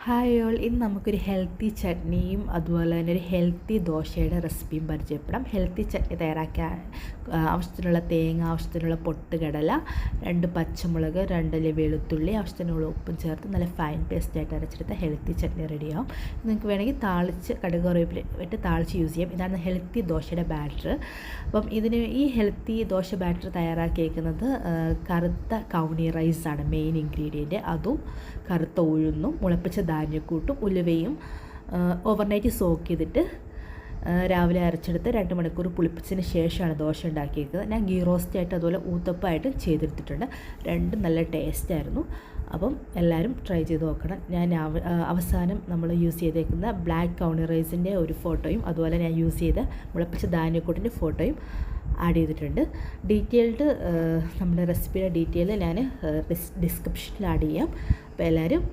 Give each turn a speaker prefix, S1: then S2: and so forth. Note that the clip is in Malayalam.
S1: ഹായ് ഓൾ, ഇന്ന് നമുക്കൊരു ഹെൽത്തി ചട്നിയും അതുപോലെ തന്നെ ഒരു ഹെൽത്തി ദോശയുടെ റെസിപ്പിയും പരിചയപ്പെടാം. ഹെൽത്തി ചട്നി തയ്യാറാക്കാൻ ആവശ്യത്തിനുള്ള തേങ്ങ, ആവശ്യത്തിനുള്ള പൊട്ടുകടല, 2 പച്ചമുളക്, 2 വെളുത്തുള്ളി, ആവശ്യത്തിനുള്ള ഉപ്പും ചേർത്ത് നല്ല ഫൈൻ പേസ്റ്റായിട്ട് അരച്ചെടുത്ത ഹെൽത്തി ചട്നി റെഡിയാവും. നിങ്ങൾക്ക് വേണമെങ്കിൽ താളിച്ച് കടുക് കറിവേപ്പില ഇട്ട് താളിച്ച് യൂസ് ചെയ്യാം. ഇതാണ് ഹെൽത്തി ദോശയുടെ ബാറ്റർ. അപ്പം ഈ ഹെൽത്തി ദോശ ബാറ്റർ തയ്യാറാക്കിയേക്കുന്നത് കറുത്ത കൗണി റൈസാണ് മെയിൻ ഇൻഗ്രീഡിയൻറ്റ്. അതും കറുത്ത ഉഴുന്നും മുളപ്പിച്ച ധാന്യക്കൂട്ടും ഉലുവയും ഓവർനൈറ്റ് സോക്ക് ചെയ്തിട്ട് രാവിലെ അരച്ചെടുത്ത് 2 മണിക്കൂർ പുളിപ്പിച്ചതിന് ശേഷമാണ് ദോശ ഉണ്ടാക്കിയിരിക്കുന്നത്. ഞാൻ ഗീ റോസ്റ്റായിട്ട് അതുപോലെ ഊത്തപ്പമായിട്ട് ചെയ്തെടുത്തിട്ടുണ്ട്. രണ്ടും നല്ല ടേസ്റ്റായിരുന്നു. അപ്പം എല്ലാവരും ട്രൈ ചെയ്ത് നോക്കണം. ഞാൻ അവസാനം നമ്മൾ യൂസ് ചെയ്തേക്കുന്ന ബ്ലാക്ക് കൗണി റൈസിൻ്റെ ഒരു ഫോട്ടോയും അതുപോലെ ഞാൻ യൂസ് ചെയ്ത മുളപ്പിച്ച ധാന്യക്കൂട്ടിൻ്റെ ഫോട്ടോയും ആഡ് ചെയ്തിട്ടുണ്ട്. ഡീറ്റെയിൽഡ് നമ്മുടെ റെസിപ്പിയുടെ ഡീറ്റെയിൽ ഞാൻ ഡിസ്ക്രിപ്ഷനിൽ ആഡ് ചെയ്യാം. അപ്പോൾ എല്ലാവരും